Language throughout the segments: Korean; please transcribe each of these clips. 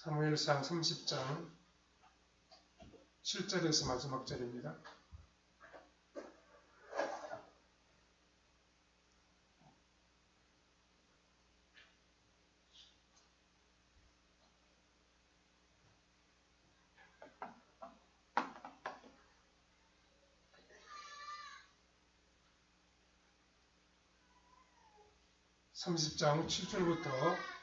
사무엘상 30장 7절에서 마지막 절입니다. (30장) 7절부터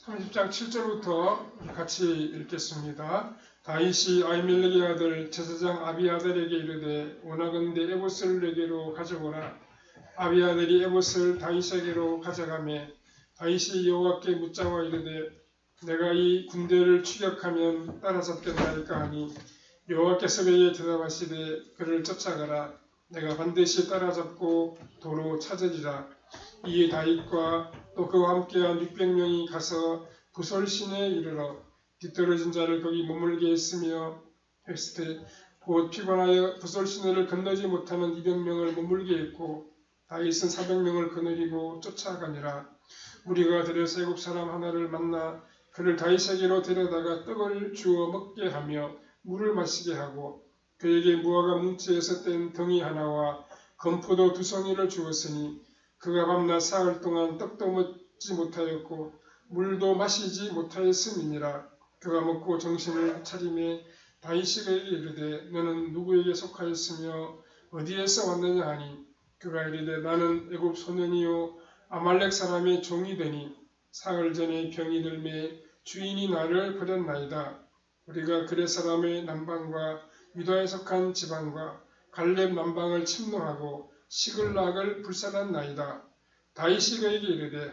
30장 7절부터 같이 읽겠습니다. 다윗이 아히멜렉의 아들 제사장 아비아달에게 이르되 원하건대 에봇을 내게로 가져오라. 아비아달이 에봇을 다윗에게로 가져가매 다윗이 여호와께 묻자와 이르되 내가 이 군대를 추격하면 따라잡겠나이까 하니 여호와께서 그에게 대답하시되 그를 쫓아가라. 내가 반드시 따라잡고 도로 찾으리라. 이에 다윗과 또 그와 함께한 600명이 가서 부솔신에 이르러 뒤떨어진 자를 거기 머물게 했으며 했을 때 곧 피곤하여 부솔시내를 건너지 못하는 200명을 머물게 했고 다윗은 400명을 거느리고 쫓아가니라. 우리가 들에서 애굽 사람 하나를 만나 그를 다윗에게로 데려다가 떡을 주어 먹게 하며 물을 마시게 하고 그에게 무화과 뭉치에서 뗀 덩이 하나와 건포도 2송이를 주었으니 그가 밤낮 사흘 동안 떡도 먹지 못하였고 물도 마시지 못하였음이니라. 그가 먹고 정신을 차리매 다윗이 그에게 이르되 너는 누구에게 속하였으며 어디에서 왔느냐 하니 그가 이르되 나는 애굽 소년이요 아말렉 사람의 종이 되니 사흘 전에 병이 들매 주인이 나를 버렸나이다. 우리가 그레 사람의 남방과 유다에 속한 지방과 갈렙 남방을 침노하고 시글락을 불살랐나이다. 다윗이 그에게 이르되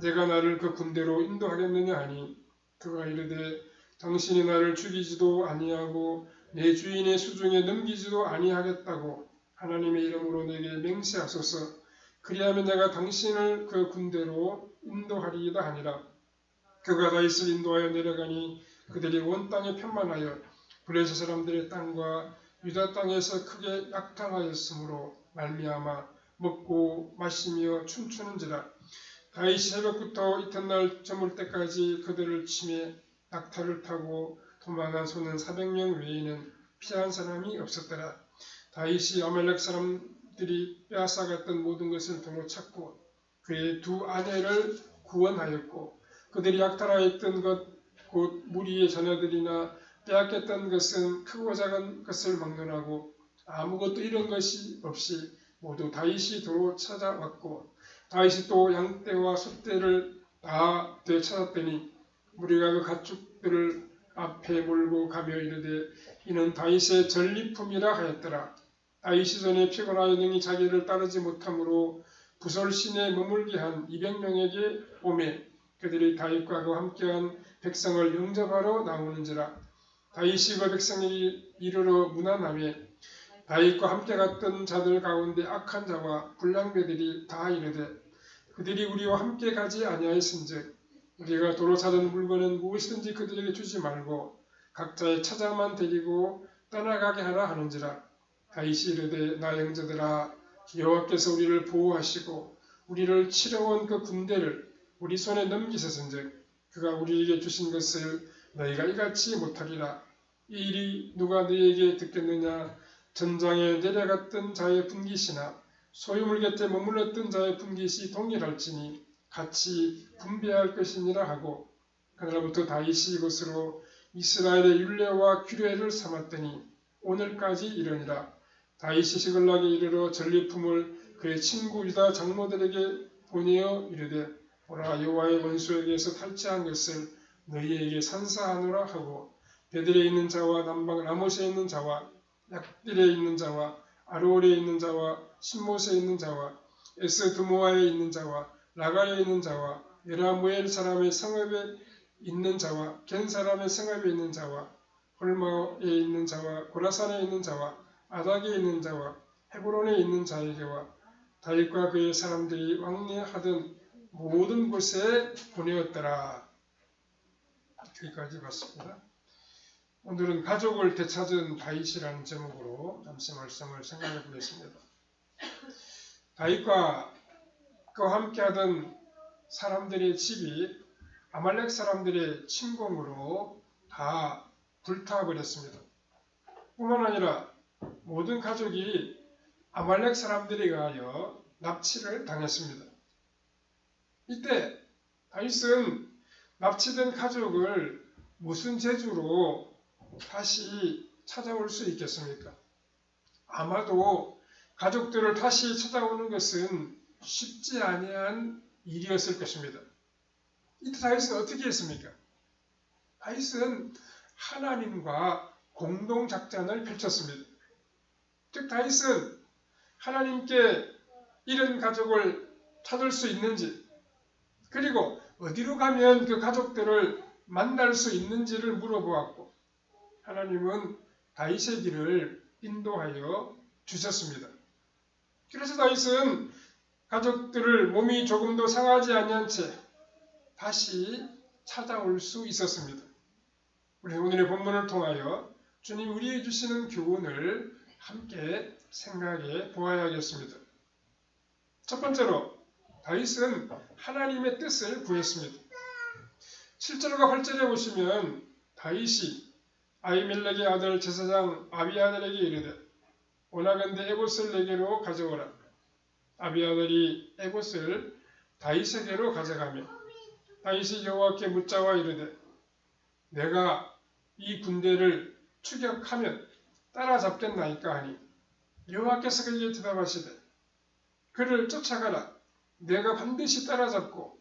내가 나를 그 군대로 인도하겠느냐 하니 그가 이르되 당신이 나를 죽이지도 아니하고 내 주인의 수중에 넘기지도 아니하겠다고 하나님의 이름으로 내게 맹세하소서. 그리하면 내가 당신을 그 군대로 인도하리이다 하니라. 그가 다윗을 인도하여 내려가니 그들이 온 땅에 편만하여 블레셋 사람들의 땅과 유다 땅에서 크게 약탈하였으므로 말미암아 먹고 마시며 춤추는지라. 다윗이 새벽부터 이튿날 저물 때까지 그들을 치매 낙타를 타고 도망한 소는 400명 외에는 피한 사람이 없었더라. 다윗이 아말렉 사람들이 빼앗아갔던 모든 것을 도로 찾고 그의 2 아내를 구원하였고 그들이 약탈하였던 것 곧 무리의 자녀들이나 빼앗겼던 것은 크고 작은 것을 막론하고 아무것도 잃은 것이 없이 모두 다윗이 도로 찾아왔고 다윗이 또 양떼와 소떼를 다 되찾았더니 무리가 그 가축들을 앞에 몰고 가며 이르되 이는 다윗의 전리품이라 하였더라. 다윗이 전에 피곤하여 능히 자기를 따르지 못하므로 부솔신에 머물게 한 200명에게 오매 그들이 다윗과 그와 함께한 백성을 영접하러 나오는지라. 다윗이 그 백성에게 이르러 문안하며 다윗과 함께 갔던 자들 가운데 악한 자와 불량배들이 다 이르되 그들이 우리와 함께 가지 아니하였은즉 우리가 도로 찾은 물건은 무엇이든지 그들에게 주지 말고 각자의 처자만 데리고 떠나가게 하라 하는지라. 다윗이 이르되 나 형제들아 여호와께서 우리를 보호하시고 우리를 치러온 그 군대를 우리 손에 넘기셨은즉 그가 우리에게 주신 것을 너희가 이같이 못하리라. 이 일이 누가 너희에게 듣겠느냐. 전장에 내려갔던 자의 분깃이나 소유물 곁에 머물렀던 자의 분깃이 동일할지니 같이 분배할 것이니라 하고 그날부터 다윗이 이것으로 이스라엘의 율례와 규례를 삼았더니 오늘까지 이르니라. 다윗이 시글락에 이르러 전리품을 그의 친구 유다 장로들에게 보내어 이르되 보라 여호와의 원수에게서 탈취한 것을 너희에게 산사하노라 하고 베들에 있는 자와 남방 라못에 있는 자와 약딜에 있는 자와 아로엘에 있는 자와 신못에 있는 자와 에스드모아에 있는 자와 라가에 있는 자와 에라무엘 사람의 성읍에 있는 자와 겐 사람의 성읍에 있는 자와 홀마에 있는 자와 고라산에 있는 자와 아닥에 있는 자와 헤브론에 있는 자에게와 다윗과 그의 사람들이 왕래하던 모든 곳에 보내었더라. 여기까지 봤습니다. 오늘은 가족을 되찾은 다윗이라는 제목으로 잠시 말씀을 생각해 보겠습니다. 다윗과 그와 함께하던 사람들의 집이 아말렉 사람들의 침공으로 다 불타버렸습니다. 뿐만 아니라 모든 가족이 아말렉 사람들에 의하여 납치를 당했습니다. 이때 다윗은 납치된 가족을 무슨 재주로 다시 찾아올 수 있겠습니까? 아마도 가족들을 다시 찾아오는 것은 쉽지 아니한 일이었을 것입니다. 이때 다윗은 어떻게 했습니까? 다윗은 하나님과 공동작전을 펼쳤습니다. 즉 다윗은 하나님께 잃은 가족을 찾을 수 있는지, 그리고 어디로 가면 그 가족들을 만날 수 있는지를 물어보았고, 하나님은 다윗의 길을 인도하여 주셨습니다. 그래서 다윗은 가족들을 몸이 조금도 상하지 아니한 채 다시 찾아올 수 있었습니다. 우리 오늘의 본문을 통하여 주님 우리에게 주시는 교훈을 함께 생각해 보아야겠습니다. 첫 번째로 다윗은 하나님의 뜻을 구했습니다. 7절과 8절에 보시면 다윗이 아히멜렉의 아들 제사장 아비아달에게 이르되 원하건대 에봇을 내게로 가져오라. 아비아달이 에봇을 다윗에게로 가져가며 다윗이 여호와께 묻자와 이르되 내가 이 군대를 추격하면 따라잡겠나이까 하니 여호와께서 그에게 대답하시되 그를 쫓아가라. 내가 반드시 따라잡고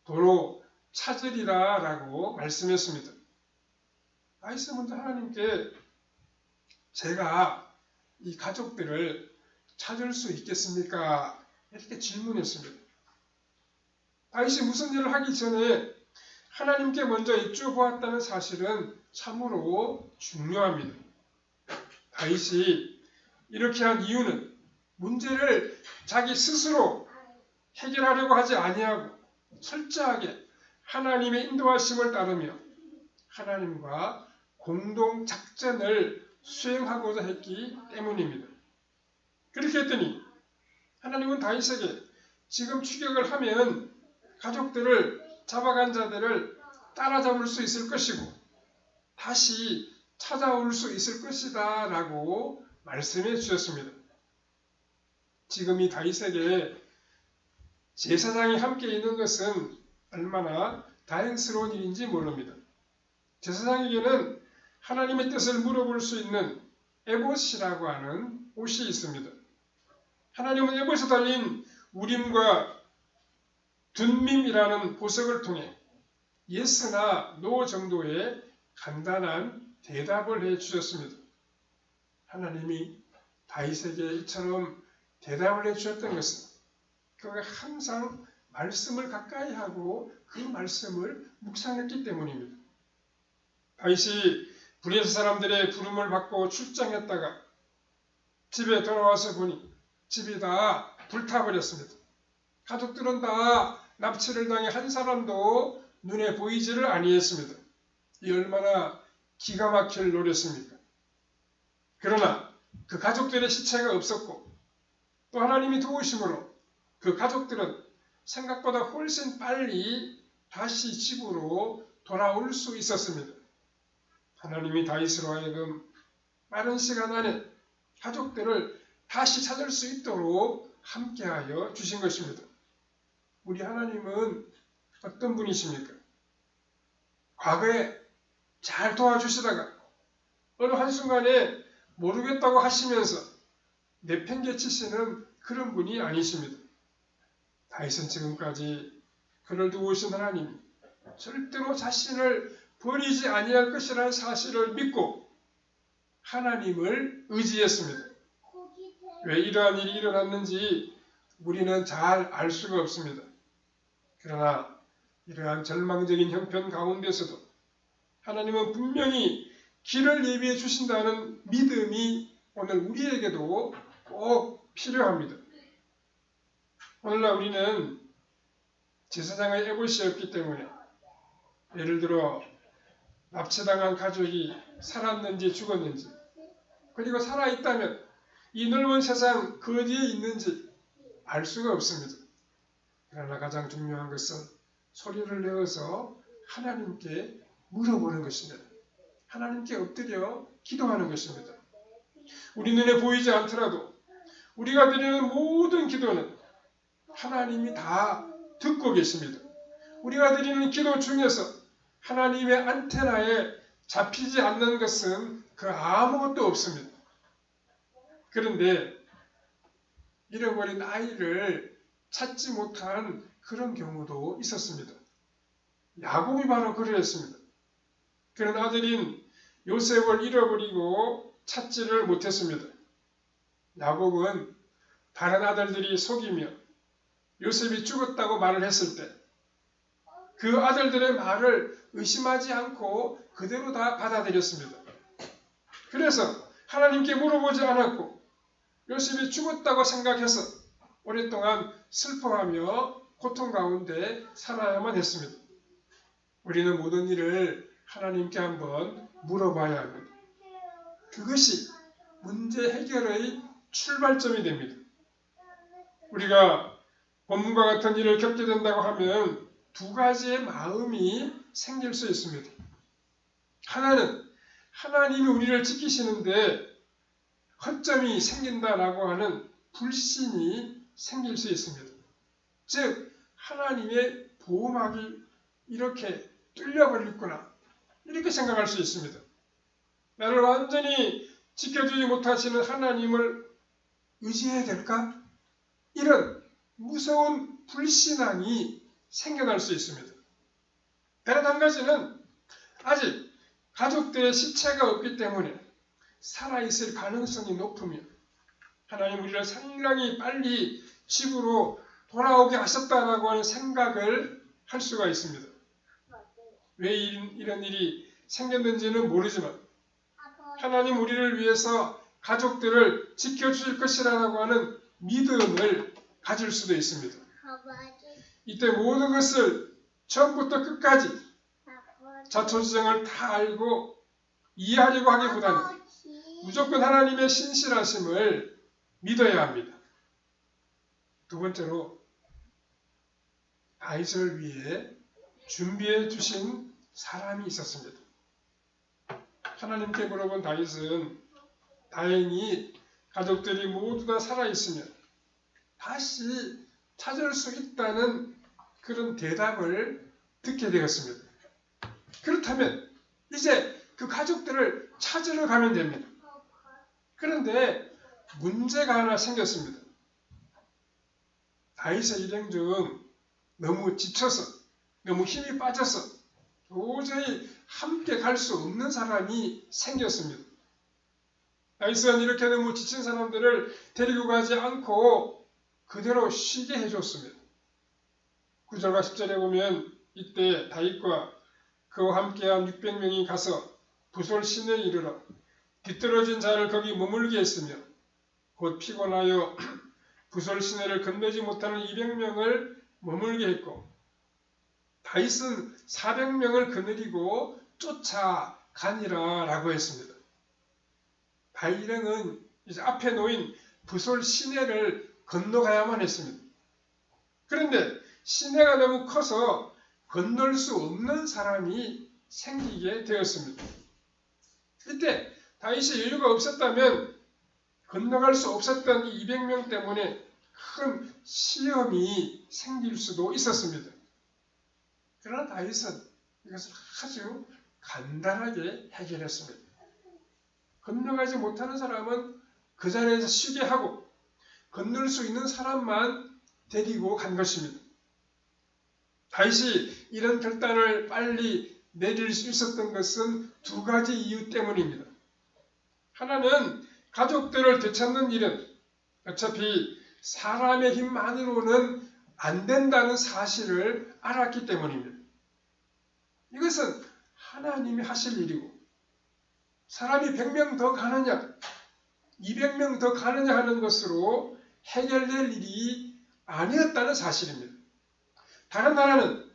도로 찾으리라 라고 말씀했습니다. 다윗은 먼저 하나님께 제가 이 가족들을 찾을 수 있겠습니까? 이렇게 질문했습니다. 다윗이 무슨 일을 하기 전에 하나님께 먼저 여쭈어보았다는 사실은 참으로 중요합니다. 다윗이 이렇게 한 이유는 문제를 자기 스스로 해결하려고 하지 아니하고 철저하게 하나님의 인도하심을 따르며 하나님과 공동 작전을 수행하고자 했기 때문입니다. 그렇게 했더니 하나님은 다윗에게 지금 추격을 하면 가족들을 잡아간 자들을 따라잡을 수 있을 것이고 다시 찾아올 수 있을 것이다 라고 말씀해 주셨습니다. 지금 이 다윗에게 제사장이 함께 있는 것은 얼마나 다행스러운 일인지 모릅니다. 제사장에게는 하나님의 뜻을 물어볼 수 있는 에봇이라고 하는 옷이 있습니다. 하나님은 에봇에 달린 우림과 둔밈이라는 보석을 통해 예스나 노 정도의 간단한 대답을 해 주셨습니다. 하나님이 다윗에게 이처럼 대답을 해 주셨던 것은 그가 항상 말씀을 가까이 하고 그 말씀을 묵상했기 때문입니다. 다윗이 브레스 사람들의 부름을 받고 출장했다가 집에 돌아와서 보니 집이 다 불타버렸습니다. 가족들은 다 납치를 당해 한 사람도 눈에 보이지를 아니했습니다. 이 얼마나 기가 막힐 노릇입니까? 그러나 그 가족들의 시체가 없었고 또 하나님이 도우심으로 그 가족들은 생각보다 훨씬 빨리 다시 집으로 돌아올 수 있었습니다. 하나님이 다윗으로 하여금 빠른 시간 안에 가족들을 다시 찾을 수 있도록 함께하여 주신 것입니다. 우리 하나님은 어떤 분이십니까? 과거에 잘 도와주시다가 어느 한순간에 모르겠다고 하시면서 내팽개치시는 그런 분이 아니십니다. 다윗은 지금까지 그를 도우신 하나님이 절대로 자신을 버리지 아니할 것이라는 사실을 믿고 하나님을 의지했습니다. 왜 이러한 일이 일어났는지 우리는 잘 알 수가 없습니다. 그러나 이러한 절망적인 형편 가운데서도 하나님은 분명히 길을 예비해 주신다는 믿음이 오늘 우리에게도 꼭 필요합니다. 오늘날 우리는 제사장의 에봇이 없기 때문에 예를 들어 납치당한 가족이 살았는지 죽었는지, 그리고 살아있다면 이 넓은 세상 그 어디에 있는지 알 수가 없습니다. 그러나 가장 중요한 것은 소리를 내어서 하나님께 물어보는 것입니다. 하나님께 엎드려 기도하는 것입니다. 우리 눈에 보이지 않더라도 우리가 드리는 모든 기도는 하나님이 다 듣고 계십니다. 우리가 드리는 기도 중에서 하나님의 안테나에 잡히지 않는 것은 그 아무것도 없습니다. 그런데 잃어버린 아이를 찾지 못한 그런 경우도 있었습니다. 야곱이 바로 그러했습니다. 그런 아들인 요셉을 잃어버리고 찾지를 못했습니다. 야곱은 다른 아들들이 속이며 요셉이 죽었다고 말을 했을 때 그 아들들의 말을 의심하지 않고 그대로 다 받아들였습니다. 그래서 하나님께 물어보지 않았고 요셉이 죽었다고 생각해서 오랫동안 슬퍼하며 고통 가운데 살아야만 했습니다. 우리는 모든 일을 하나님께 한번 물어봐야 합니다. 그것이 문제 해결의 출발점이 됩니다. 우리가 본문과 같은 일을 겪게 된다고 하면 두 가지의 마음이 생길 수 있습니다. 하나는 하나님이 우리를 지키시는데 허점이 생긴다라고 하는 불신이 생길 수 있습니다. 즉 하나님의 보호막이 이렇게 뚫려버렸구나 이렇게 생각할 수 있습니다. 나를 완전히 지켜주지 못하시는 하나님을 의지해야 될까? 이런 무서운 불신앙이 생겨날 수 있습니다. 다른 한 가지는 아직 가족들의 시체가 없기 때문에 살아있을 가능성이 높으며 하나님 우리를 상당히 빨리 집으로 돌아오게 하셨다라고 하는 생각을 할 수가 있습니다. 왜 이런 일이 생겼는지는 모르지만 하나님 우리를 위해서 가족들을 지켜주실 것이라고 하는 믿음을 가질 수도 있습니다. 이때 모든 것을 처음부터 끝까지 자초지종을 다 알고 이해하려고 하기보다는 무조건 하나님의 신실하심을 믿어야 합니다. 두 번째로 다윗을 위해 준비해 주신 사람이 있었습니다. 하나님께 물어본 다윗은 다행히 가족들이 모두 다 살아있으며 다시 찾을 수 있다는 그런 대답을 듣게 되었습니다. 그렇다면 이제 그 가족들을 찾으러 가면 됩니다. 그런데 문제가 하나 생겼습니다. 다윗의 일행 중 너무 지쳐서 너무 힘이 빠져서 도저히 함께 갈 수 없는 사람이 생겼습니다. 다윗은 이렇게 너무 지친 사람들을 데리고 가지 않고 그대로 쉬게 해줬습니다. 9절과 10절에 보면 이때 다윗과 그와 함께한 600명이 가서 부솔 시내에 이르러 뒤떨어진 자를 거기 머물게 했으며 곧 피곤하여 부솔 시내를 건너지 못하는 200명을 머물게 했고 다윗은 400명을 거느리고 쫓아가니라 라고 했습니다. 다윗 일행은 이제 앞에 놓인 부솔 시내를 건너가야만 했습니다. 그런데 시내가 너무 커서 건널 수 없는 사람이 생기게 되었습니다. 이때 다윗이 여유가 없었다면 건너갈 수 없었던 이 200명 때문에 큰 시험이 생길 수도 있었습니다. 그러나 다윗은 이것을 아주 간단하게 해결했습니다. 건너가지 못하는 사람은 그 자리에서 쉬게 하고 건널 수 있는 사람만 데리고 간 것입니다. 다윗이 이런 결단을 빨리 내릴 수 있었던 것은 두 가지 이유 때문입니다. 하나는 가족들을 되찾는 일은 어차피 사람의 힘만으로는 안 된다는 사실을 알았기 때문입니다. 이것은 하나님이 하실 일이고 사람이 100명 더 가느냐 200명 더 가느냐 하는 것으로 해결될 일이 아니었다는 사실입니다. 다른 하나는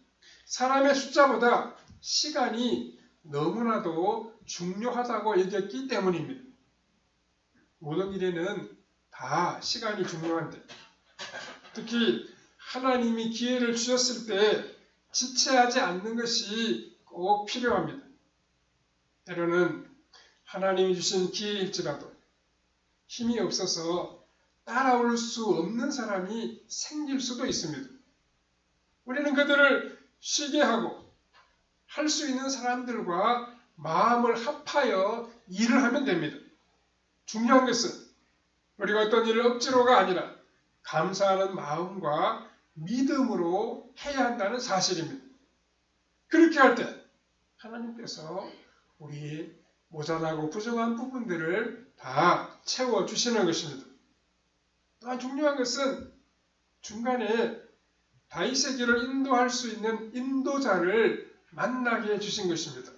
사람의 숫자보다 시간이 너무나도 중요하다고 여겼기 때문입니다. 모든 일에는 다 시간이 중요한데, 특히 하나님이 기회를 주셨을 때 지체하지 않는 것이 꼭 필요합니다. 때로는 하나님이 주신 기회일지라도 힘이 없어서 따라올 수 없는 사람이 생길 수도 있습니다. 우리는 그들을 쉬게 하고 할 수 있는 사람들과 마음을 합하여 일을 하면 됩니다. 중요한 것은 우리가 어떤 일을 억지로가 아니라 감사하는 마음과 믿음으로 해야 한다는 사실입니다. 그렇게 할 때 하나님께서 우리 모자라고 부족한 부분들을 다 채워주시는 것입니다. 또한 중요한 것은 중간에 다윗의 길을 인도할 수 있는 인도자를 만나게 해주신 것입니다.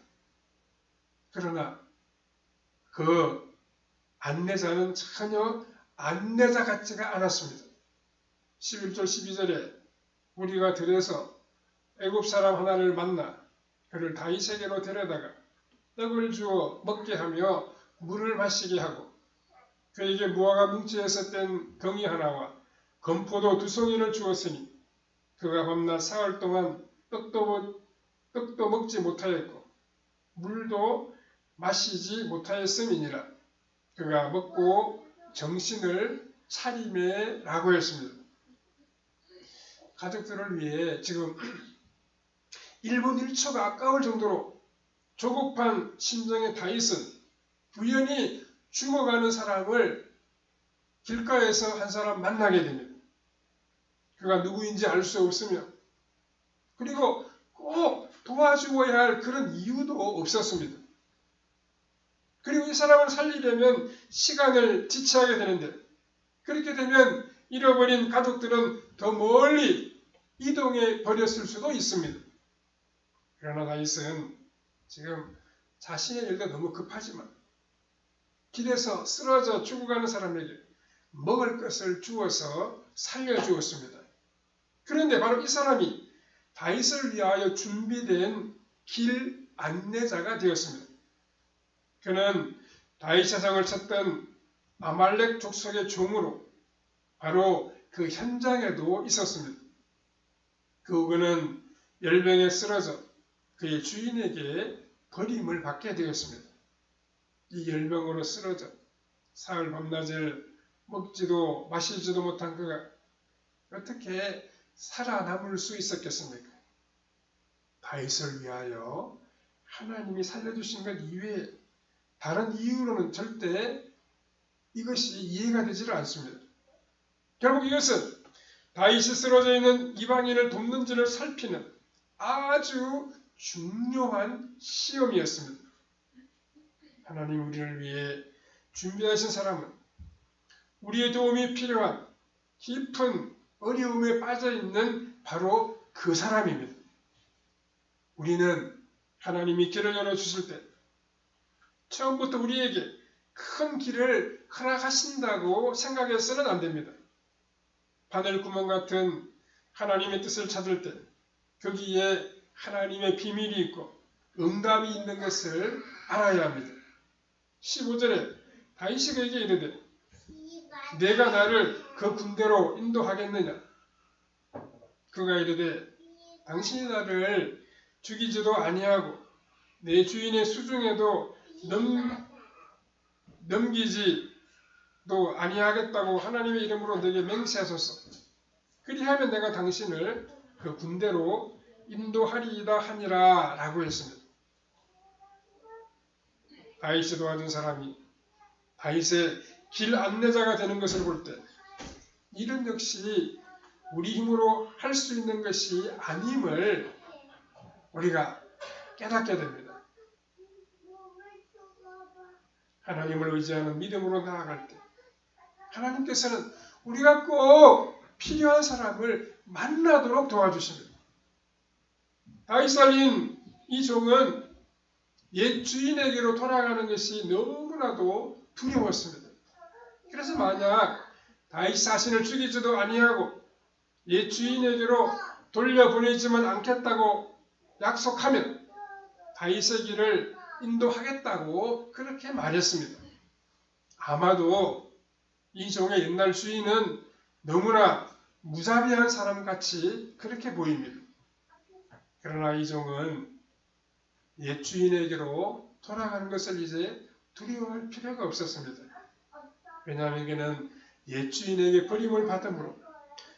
그러나 그 안내자는 전혀 안내자 같지가 않았습니다. 11절 12절에 우리가 들에서 애굽 사람 하나를 만나 그를 다윗에게로 데려다가 떡을 주어 먹게 하며 물을 마시게 하고 그에게 무화과 뭉치에서 뗀 덩이 하나와 건포도 2송이를 주었으니 그가 밤낮 사흘 동안 떡도 먹지 못하였고 물도 마시지 못하였음이니라. 그가 먹고 정신을 차리매 라고 했습니다. 가족들을 위해 지금 1분 1초가 아까울 정도로 조급한 심정의 다윗은 우연히 죽어가는 사람을 길가에서 한 사람 만나게 됩니다. 그가 누구인지 알 수 없으며 그리고 꼭 도와주어야 할 그런 이유도 없었습니다. 그리고 이 사람을 살리려면 시간을 지체하게 되는데 그렇게 되면 잃어버린 가족들은 더 멀리 이동해 버렸을 수도 있습니다. 그러나 다윗은 지금 자신의 일도 너무 급하지만 길에서 쓰러져 죽어가는 사람에게 먹을 것을 주어서 살려주었습니다. 그런데 바로 이 사람이 다윗을 위하여 준비된 길 안내자가 되었습니다. 그는 다윗 세상을 쳤던 아말렉 족속의 종으로 바로 그 현장에도 있었습니다. 그는 열병에 쓰러져 그의 주인에게 버림을 받게 되었습니다. 이 열병으로 쓰러져 사흘 밤낮을 먹지도 마시지도 못한 그가 어떻게 살아남을 수 있었겠습니까? 다윗을 위하여 하나님이 살려주신 것 이외에 다른 이유로는 절대 이것이 이해가 되지를 않습니다. 결국 이것은 다윗이 쓰러져 있는 이방인을 돕는지를 살피는 아주 중요한 시험이었습니다. 하나님 우리를 위해 준비하신 사람은 우리의 도움이 필요한 깊은 어려움에 빠져있는 바로 그 사람입니다. 우리는 하나님이 길을 열어주실 때 처음부터 우리에게 큰 길을 허락하신다고 생각해서는 안 됩니다. 바늘구멍 같은 하나님의 뜻을 찾을 때 거기에 하나님의 비밀이 있고 응답이 있는 것을 알아야 합니다. 15절에 다윗이 그에게 이르되 내가 나를 그 군대로 인도하겠느냐? 그가 이르되 당신이 나를 죽이지도 아니하고 내 주인의 수중에도 넘기지도 아니하겠다고 하나님의 이름으로 내게 맹세하소서. 그리하면 내가 당신을 그 군대로 인도하리이다 하니라 라고 했습니다. 다윗이 도와준 사람이 다윗의 길 안내자가 되는 것을 볼 때 이런 역시 우리 힘으로 할 수 있는 것이 아님을 우리가 깨닫게 됩니다. 하나님을 의지하는 믿음으로 나아갈 때 하나님께서는 우리가 꼭 필요한 사람을 만나도록 도와주십니다. 다윗 살린 이 종은 옛 주인에게로 돌아가는 것이 너무나도 두려웠습니다. 그래서 만약 다윗 자신을 죽이지도 아니하고 옛 주인에게로 돌려보내지만 않겠다고 약속하면 다윗의 길을 인도하겠다고 그렇게 말했습니다. 아마도 이 종의 옛날 주인은 너무나 무자비한 사람같이 그렇게 보입니다. 그러나 이 종은 옛 주인에게로 돌아가는 것을 이제 두려워할 필요가 없었습니다. 왜냐하면 그는 옛 주인에게 버림을 받음으로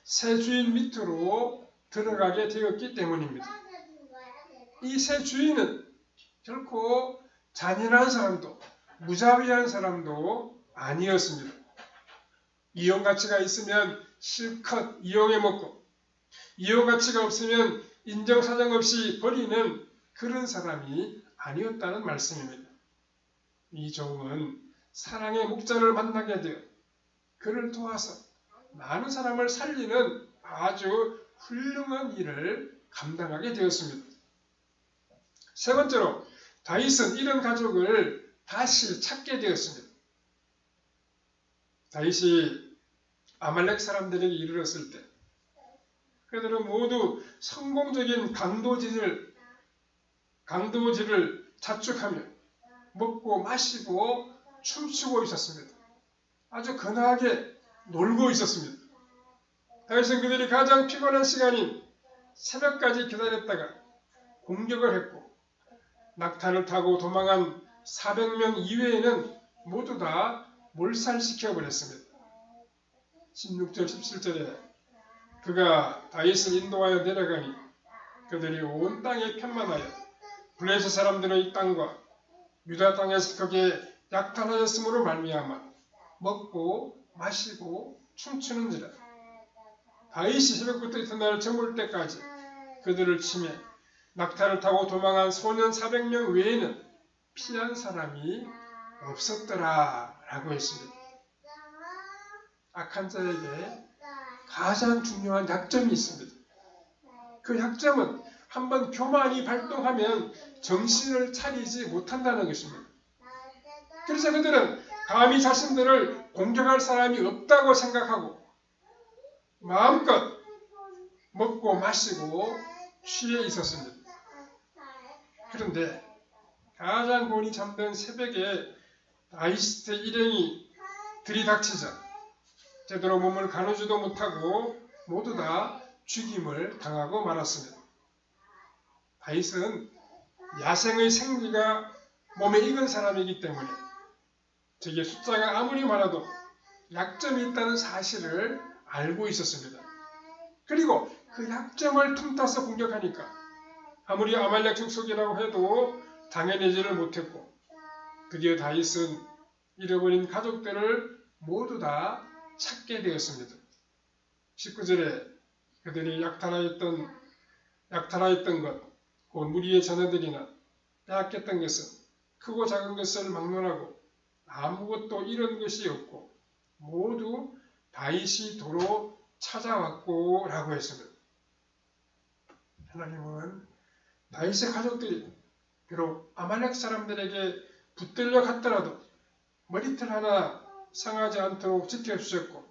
새 주인 밑으로 들어가게 되었기 때문입니다. 이 새 주인은 결코 잔인한 사람도 무자비한 사람도 아니었습니다. 이용 가치가 있으면 실컷 이용해 먹고 이용 가치가 없으면 인정사정 없이 버리는 그런 사람이 아니었다는 말씀입니다. 이 종은 사랑의 목자를 만나게 되어 그를 도와서 많은 사람을 살리는 아주 훌륭한 일을 감당하게 되었습니다. 세 번째로 다윗은 이런 가족을 다시 찾게 되었습니다. 다윗이 아말렉 사람들에게 이르렀을 때 그들은 모두 성공적인 강도질을 자축하며 먹고 마시고 춤추고 있었습니다. 아주 건하게 놀고 있었습니다. 다윗은 그들이 가장 피곤한 시간인 새벽까지 기다렸다가 공격을 했고 낙타를 타고 도망한 400명 이외에는 모두 다 몰살시켜버렸습니다. 16절 17절에 그가 다윗을 인도하여 내려가니 그들이 온 땅에 편만하여 블레셋 사람들의 땅과 유다 땅에서 거기에 약탈하였으므로 말미암아 먹고 마시고 춤추는지라. 다윗이 새벽부터 이튿날 저물 때까지 그들을 치매 낙타를 타고 도망한 소년 400명 외에는 피한 사람이 없었더라 라고 했습니다. 악한 자에게 가장 중요한 약점이 있습니다. 그 약점은 한번 교만이 발동하면 정신을 차리지 못한다는 것입니다. 그래서 그들은 감히 자신들을 공격할 사람이 없다고 생각하고 마음껏 먹고 마시고 취해 있었습니다. 그런데 가장 곤히 잠든 새벽에 다윗의 일행이 들이닥치자 제대로 몸을 가누지도 못하고 모두 다 죽임을 당하고 말았습니다. 다윗은 야생의 생리가 몸에 익은 사람이기 때문에 저게 숫자가 아무리 많아도 약점이 있다는 사실을 알고 있었습니다. 그리고 그 약점을 틈타서 공격하니까 아무리 아말렉 족속이라고 해도 당해내지를 못했고 드디어 다윗은 잃어버린 가족들을 모두 다 찾게 되었습니다. 19절에 그들이 약탈하였던 것, 곧 무리의 자녀들이나 빼앗겼던 것은 크고 작은 것을 막론하고 아무것도 잃은 것이 없고 모두 다윗이 도로 찾아왔고 라고 했습니다. 하나님은 다윗의 가족들이 비록 아말렉 사람들에게 붙들려 갔더라도 머리털 하나 상하지 않도록 지켜주셨고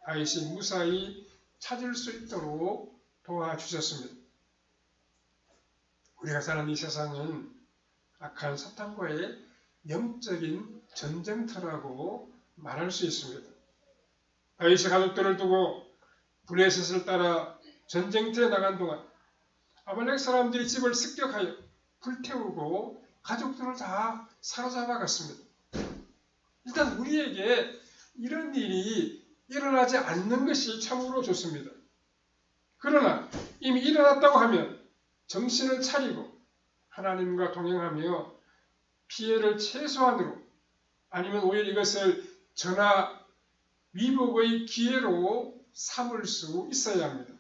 다윗이 무사히 찾을 수 있도록 도와주셨습니다. 우리가 사는 이 세상은 악한 사탄과의 영적인 전쟁터라고 말할 수 있습니다. 다윗의 가족들을 두고 블레셋을 따라 전쟁터에 나간 동안 아말렉 사람들이 집을 습격하여 불태우고 가족들을 다 사로잡아 갔습니다. 일단 우리에게 이런 일이 일어나지 않는 것이 참으로 좋습니다. 그러나 이미 일어났다고 하면 정신을 차리고 하나님과 동행하며 피해를 최소한으로 아니면 오히려 이것을 전화 위복의 기회로 삼을 수 있어야 합니다.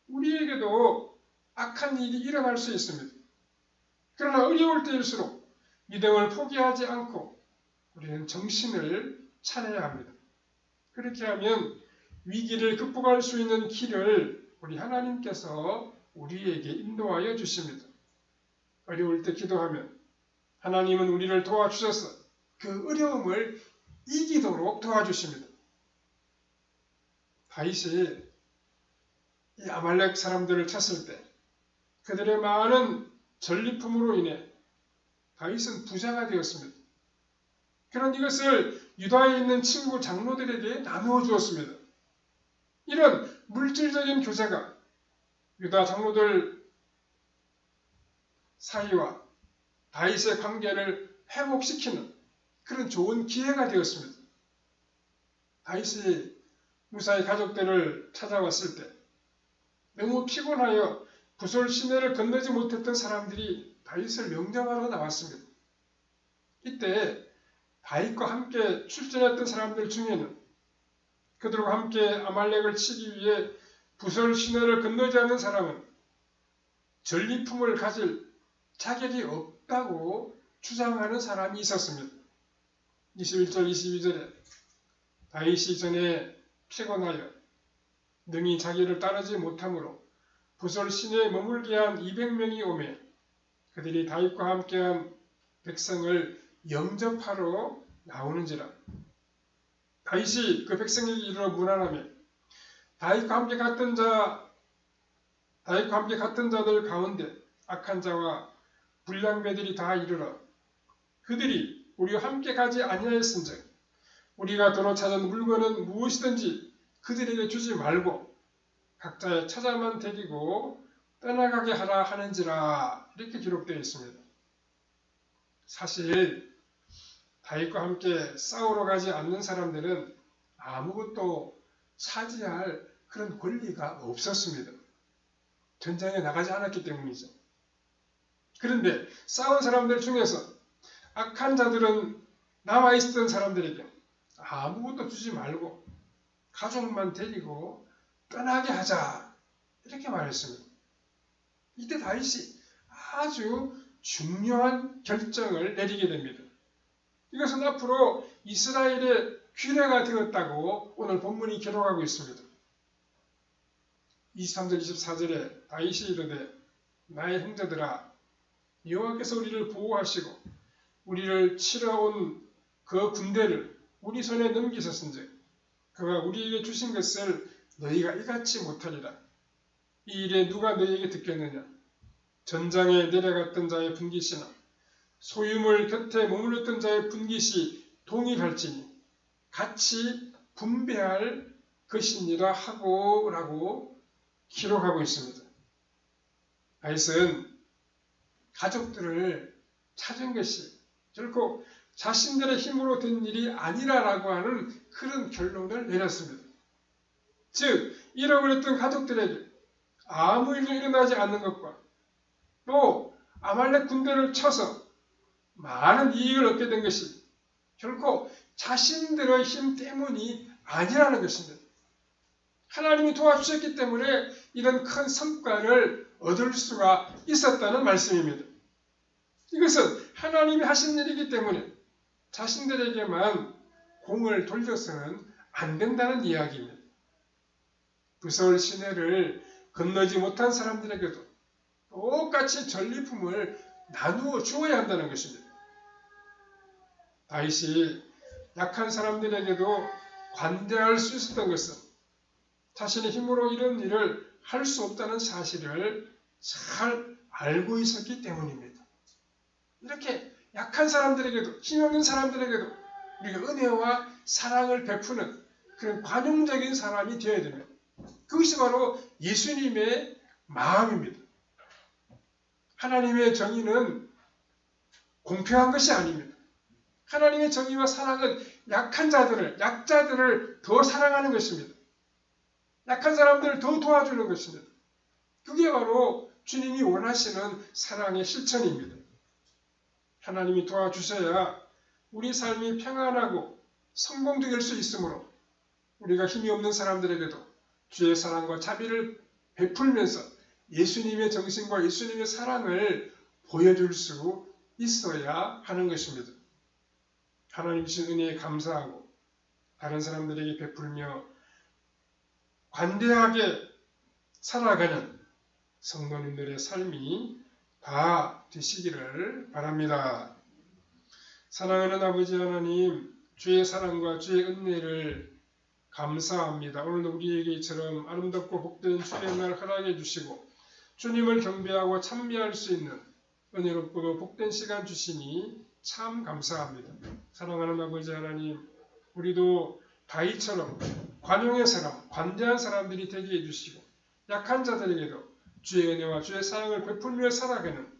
우리에게도 악한 일이 일어날 수 있습니다. 그러나 어려울 때일수록 믿음을 포기하지 않고 우리는 정신을 차려야 합니다. 그렇게 하면 위기를 극복할 수 있는 길을 우리 하나님께서 우리에게 인도하여 주십니다. 어려울 때 기도하면 하나님은 우리를 도와주셔서 그 어려움을 이기도록 도와주십니다. 다윗이 이 아말렉 사람들을 쳤을 때 그들의 많은 전리품으로 인해 다윗은 부자가 되었습니다. 그런 이것을 유다에 있는 친구 장로들에게 나누어 주었습니다. 이런 물질적인 교제가 유다 장로들 사이와 다윗의 관계를 회복시키는 그런 좋은 기회가 되었습니다. 다윗이 무사히 가족들을 찾아왔을 때 너무 피곤하여 부솔 시내를 건너지 못했던 사람들이 다윗을 명령하러 나왔습니다. 이때 다윗과 함께 출전했던 사람들 중에는 그들과 함께 아말렉을 치기 위해 부솔 시내를 건너지 않는 사람은 전리품을 가질 자격이 없다고 주장하는 사람이 있었습니다. 21절 22절에 다윗이 전에 피곤하여 능히 자기를 따르지 못하므로 부솔 시내에 머물게 한 200명이 오매 그들이 다윗과 함께한 백성을 영접하러 나오는지라. 다윗이 그 백성에게 이르러 문안하며 다윗과 함께 갔던 자들 가운데 악한 자와 불량배들이 다 이르러 그들이 우리와 함께 가지 아니하였은즉 우리가 도로 찾은 물건은 무엇이든지 그들에게 주지 말고 각자의 처자만 데리고 떠나가게 하라 하는지라. 이렇게 기록되어 있습니다. 사실 다윗과 함께 싸우러 가지 않는 사람들은 아무것도 차지할 그런 권리가 없었습니다. 전장에 나가지 않았기 때문이죠. 그런데 싸운 사람들 중에서 악한 자들은 남아있었던 사람들에게 아무것도 주지 말고 가족만 데리고 떠나게 하자 이렇게 말했습니다. 이때 다윗이 아주 중요한 결정을 내리게 됩니다. 이것은 앞으로 이스라엘의 규례가 되었다고 오늘 본문이 기록하고 있습니다. 23절 24절에 다윗이 이르되 나의 형제들아 여호와께서 우리를 보호하시고 우리를 치러 온 그 군대를 우리 손에 넘기셨은즉 그가 우리에게 주신 것을 너희가 이같이 못하리라. 이 일에 누가 너희에게 듣겠느냐. 전장에 내려갔던 자의 분깃이나 소유물 곁에 머물렀던 자의 분깃이 동일할지니 같이 분배할 것이니라 하고 라고 기록하고 있습니다. 다윗은 가족들을 찾은 것이 결코 자신들의 힘으로 된 일이 아니라라고 하는 그런 결론을 내렸습니다. 즉 잃어버렸던 가족들에게 아무 일도 일어나지 않는 것과 또 아말렉 군대를 쳐서 많은 이익을 얻게 된 것이 결코 자신들의 힘 때문이 아니라는 것입니다. 하나님이 도와주셨기 때문에 이런 큰 성과를 얻을 수가 있었다는 말씀입니다. 이것은 하나님이 하신 일이기 때문에 자신들에게만 공을 돌려서는 안 된다는 이야기입니다. 부솔 시내를 건너지 못한 사람들에게도 똑같이 전리품을 나누어 주어야 한다는 것입니다. 다윗이 약한 사람들에게도 관대할 수 있었던 것은 자신의 힘으로 이런 일을 할 수 없다는 사실을 잘 알고 있었기 때문입니다. 이렇게 약한 사람들에게도 힘없는 사람들에게도 우리가 은혜와 사랑을 베푸는 그런 관용적인 사람이 되어야 됩니다. 그것이 바로 예수님의 마음입니다. 하나님의 정의는 공평한 것이 아닙니다. 하나님의 정의와 사랑은 약한 자들을, 약자들을 더 사랑하는 것입니다. 약한 사람들을 더 도와주는 것입니다. 그게 바로 주님이 원하시는 사랑의 실천입니다. 하나님이 도와주셔야 우리 삶이 평안하고 성공될 수 있으므로 우리가 힘이 없는 사람들에게도 주의 사랑과 자비를 베풀면서 예수님의 정신과 예수님의 사랑을 보여줄 수 있어야 하는 것입니다. 하나님 주신 은혜에 감사하고 다른 사람들에게 베풀며 관대하게 살아가는 성도님들의 삶이 다 되시기를 바랍니다. 사랑하는 아버지 하나님, 주의 사랑과 주의 은혜를 감사합니다. 오늘도 우리에게 이처럼 아름답고 복된 주의 날 허락해 주시고 주님을 경배하고 찬미할 수 있는 은혜롭고도 복된 시간 주시니 참 감사합니다. 사랑하는 아버지 하나님, 우리도 다윗처럼 관용의 사람, 관대한 사람들이 되게 해주시고 약한 자들에게도 주의 은혜와 주의 사랑을 베풀며 살아가는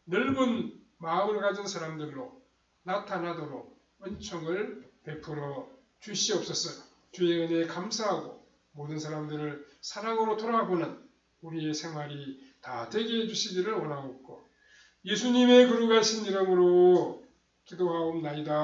넓은 마음을 가진 사람들로 나타나도록 은총을 베풀어 주시옵소서. 주의 은혜에 감사하고 모든 사람들을 사랑으로 돌아보는 우리의 생활이 다 되게 해주시기를 원하옵고 예수님의 거룩하신 이름으로 기도하옵나이다.